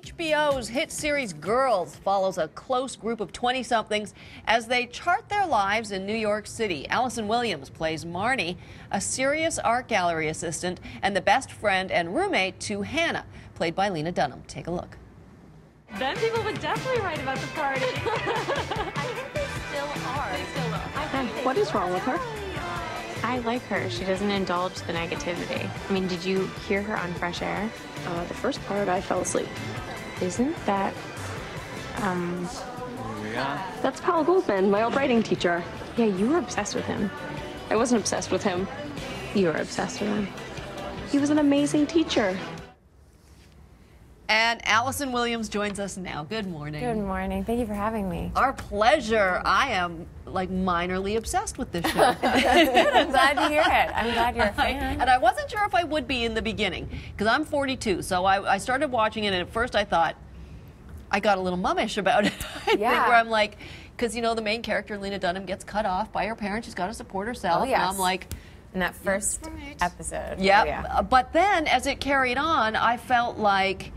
HBO's hit series Girls follows a close group of 20-somethings as they chart their lives in New York City. Allison Williams plays Marnie, a serious art gallery assistant and the best friend and roommate to Hannah, played by Lena Dunham. Take a look. Then people would definitely write about the party. I think they still are. They still are. What is wrong with her? I like her. She doesn't indulge the negativity. I mean, did you hear her on Fresh Air? The first part, I fell asleep. Isn't that, That's Paul Goldman, my old writing teacher. yeah, you were obsessed with him. I wasn't obsessed with him. You were obsessed with him. He was an amazing teacher. And Allison Williams joins us now. Good morning. Good morning. Thank you for having me. Our pleasure. I am like minorly obsessed with this show. I'm glad to hear it. I'm glad you're a fan. And I wasn't sure if I would be in the beginning because I'm 42. So I started watching it, and at first I thought I got a little mummish about it. I think, where I'm like, because you know the main character Lena Dunham gets cut off by her parents. She's got to support herself. Oh, yes. And I'm like, In that first episode. yep. Oh, yeah. But then as it carried on, I felt like,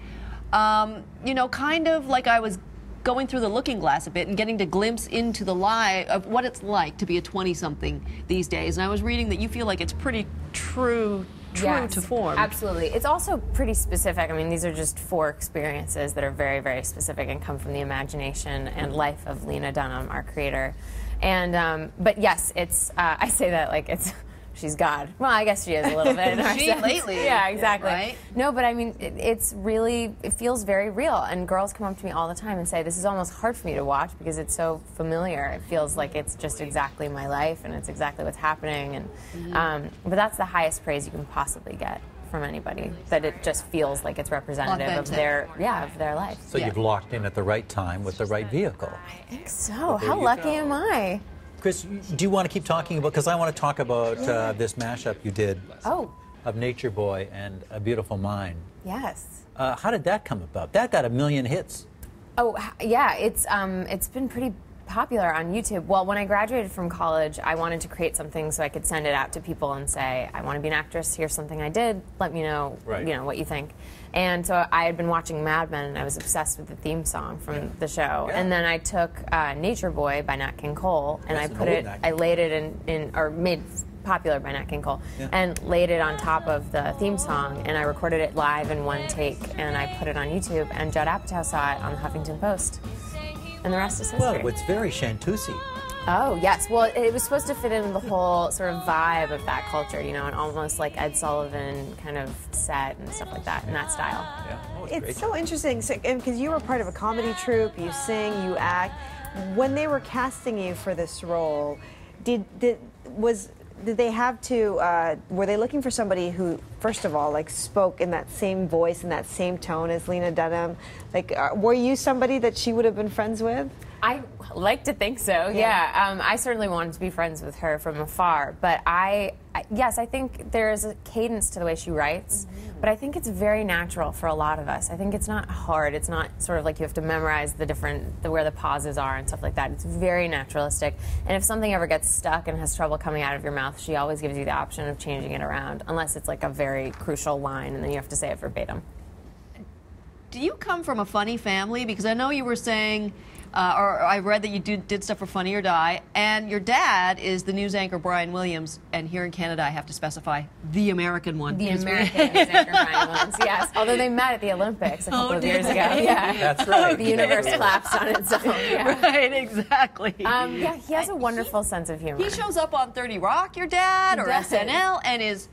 you know, kind of like I was going through the looking glass a bit and getting to glimpse into the lie of what it's like to be a 20-something these days. And I was reading that you feel like it's pretty true Yes, to form. Absolutely. It's also pretty specific. I mean, these are just 4 experiences that are very, very specific and come from the imagination and life of Lena Dunham, our creator. And, but yes, it's, I say that like it's, she's God. Well, I guess she is a little bit in our She sense. lately. Yeah, exactly. Right? No, but I mean, it's really, it feels very real. And girls come up to me all the time and say, this is almost hard for me to watch because it's so familiar. It feels like it's just exactly my life and it's exactly what's happening. And but that's the highest praise you can possibly get from anybody, that it just feels like it's representative of their, of their life. So you've locked in at the right time with the right vehicle. I think so. How lucky am I? Chris, do you want to keep talking about, because I want to talk about this mashup you did of Nature Boy and A Beautiful Mind. Yes. How did that come about? That got 1 million hits. Oh, yeah, it's been pretty popular on YouTube. Well, when I graduated from college, I wanted to create something so I could send it out to people and say, I want to be an actress, here's something I did, let me know, you know, what you think. And so I had been watching Mad Men, and I was obsessed with the theme song from the show. And then I took Nature Boy by Nat King Cole, and I put it, I laid it in or made popular by Nat King Cole, and laid it on top of the theme song, and I recorded it live in one take, and I put it on YouTube, and Judd Apatow saw it on the Huffington Post. And the rest is history. Well, it's very Chantusi. Oh, yes. Well, it was supposed to fit in the whole sort of vibe of that culture, you know, and almost like Ed Sullivan kind of set and stuff like that, in that style. Yeah. Oh, It's so interesting because you were part of a comedy troupe, you sing, you act. When they were casting you for this role, did they have to, were they looking for somebody who, first of all, like spoke in that same voice and that same tone as Lena Dunham? Like, were you somebody that she would have been friends with? I like to think so, yeah. I certainly wanted to be friends with her from afar, but yes, I think there is a cadence to the way she writes, but I think it's very natural for a lot of us. I think it's not hard. It's not sort of like you have to memorize where the pauses are and stuff like that. It's very naturalistic, and if something ever gets stuck and has trouble coming out of your mouth, she always gives you the option of changing it around, unless it's like a very crucial line, and then you have to say it verbatim. Do you come from a funny family? Because I know you were saying, or I read that you did stuff for Funny or Die, and your dad is the news anchor Brian Williams, and here in Canada I have to specify the American one. The American news anchor Brian Williams, yes. Although they met at the Olympics a couple of years ago. Yeah. That's right. The universe collapsed on its own. Yeah. Right, exactly. Yeah, he has a wonderful sense of humor. He shows up on 30 Rock, your dad, or SNL, and is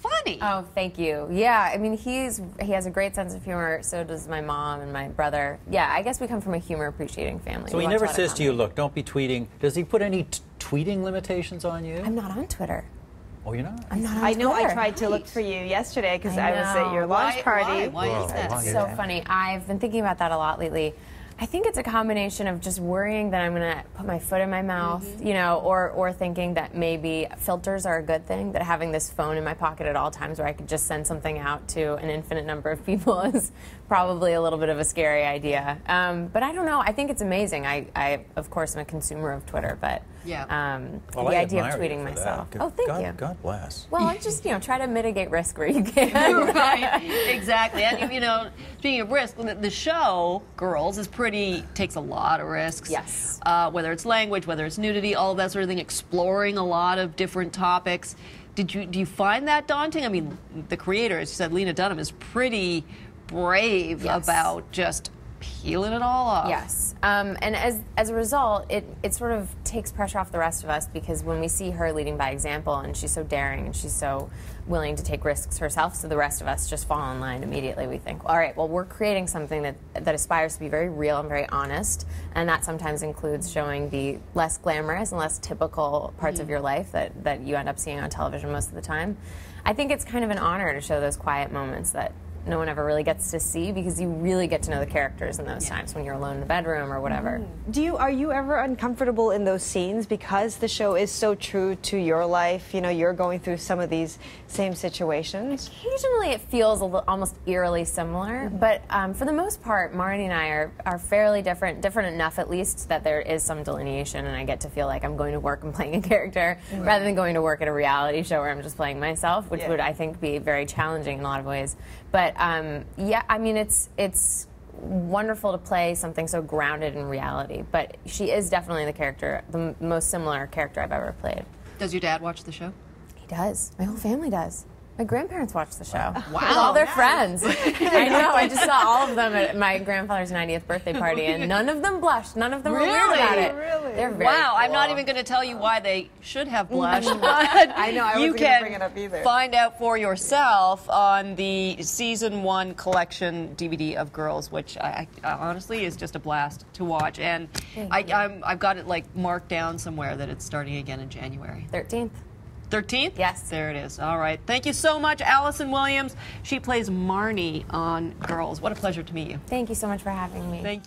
funny. Oh, thank you. Yeah, I mean, he has a great sense of humor. So does my mom and my brother. Yeah, I guess we come from a humor-appreciating family. So he never says to you, look, don't be tweeting. Does he put any tweeting limitations on you? I'm not on Twitter. Oh, you're not? I'm not on I know. Twitter. I tried to look for you yesterday because I was at your launch party. Why is that? So funny. I've been thinking about that a lot lately. I think it's a combination of just worrying that I'm going to put my foot in my mouth, you know, or thinking that maybe filters are a good thing, that having this phone in my pocket at all times where I could just send something out to an infinite number of people is probably a little bit of a scary idea. But I don't know. I think it's amazing. I of course, am a consumer of Twitter, but Well, the I idea of admire you tweeting for myself. that. Oh, thank you. God bless. Well, I just try to mitigate risk where you can. Right, exactly. And speaking of risk, the show Girls takes a lot of risks. Yes. Whether it's language, whether it's nudity, all of that sort of thing, exploring a lot of different topics. Do you find that daunting? I mean, the creator, as you said, Lena Dunham, is pretty brave about just peeling it all off. Yes, and as a result, it sort of takes pressure off the rest of us, because when we see her leading by example, and she's so daring and she's so willing to take risks herself, so the rest of us just fall in line immediately. We think, all right, well, we're creating something that aspires to be very real and very honest, and that sometimes includes showing the less glamorous and less typical parts of your life that you end up seeing on television most of the time. I think it's kind of an honor to show those quiet moments that no one ever really gets to see, because you really get to know the characters in those times when you're alone in the bedroom or whatever. Are you ever uncomfortable in those scenes because the show is so true to your life? You're going through some of these same situations. Occasionally it feels almost eerily similar, but for the most part, Marnie and I are fairly different enough at least that there is some delineation, and I get to feel like I'm going to work and playing a character rather than going to work at a reality show where I'm just playing myself, which would, I think, be very challenging in a lot of ways. But yeah, I mean, it's wonderful to play something so grounded in reality. But she is definitely the most similar character I've ever played. Does your dad watch the show? He does. My whole family does. My grandparents watch the show. Wow. With all their friends. I know. I just saw all of them at my grandfather's 90th birthday party, and none of them blushed. None of them were weird about it. Really? They're very Wow, cool. I'm not even going to tell you why they should have blushed, but I know, I you wasn't gonna bring it up either. can find out for yourself on the Season 1 collection DVD of Girls, which I honestly is just a blast to watch. And I've got it marked down somewhere that it's starting again in January. 13th. 13th? Yes. There it is. All right. Thank you so much, Allison Williams. She plays Marnie on Girls. What a pleasure to meet you. Thank you so much for having me. Thank you.